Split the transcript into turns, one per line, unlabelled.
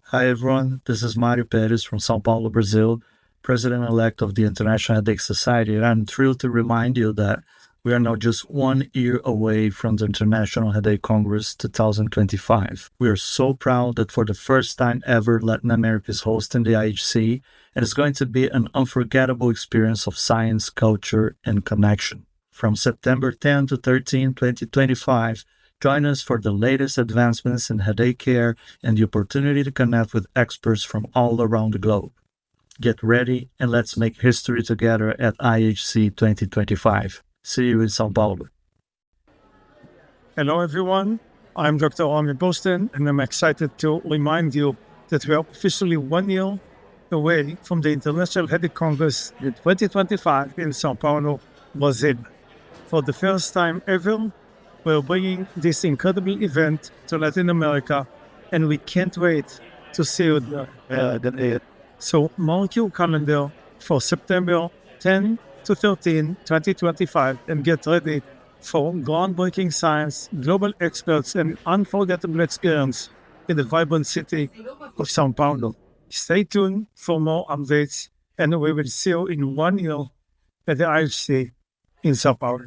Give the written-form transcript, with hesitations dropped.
Hi everyone, this is Mario Perez from São Paulo, Brazil, President-elect of the International Headache Society, and I'm thrilled to remind you that we are now just 1 year away from the International Headache Congress 2025. We are so proud that for the first time ever, Latin America is hosting the IHC, and it's going to be an unforgettable experience of science, culture, and connection. From September 10 to 13, 2025, join us for the latest advancements in headache care and the opportunity to connect with experts from all around the globe. Get ready and let's make history together at IHC 2025. See you in São Paulo.
Hello, everyone. I'm Dr. Rami Boston, and I'm excited to remind you that we are officially 1 year away from the International Headache Congress in 2025 in São Paulo, Brazil. For the first time ever, we're bringing this incredible event to Latin America, and we can't wait to see you there. So mark your calendar for September 10 to 13, 2025, and get ready for groundbreaking science, global experts, and unforgettable experience in the vibrant city of São Paulo. Stay tuned for more updates, and we will see you in 1 year at the IHC in São Paulo.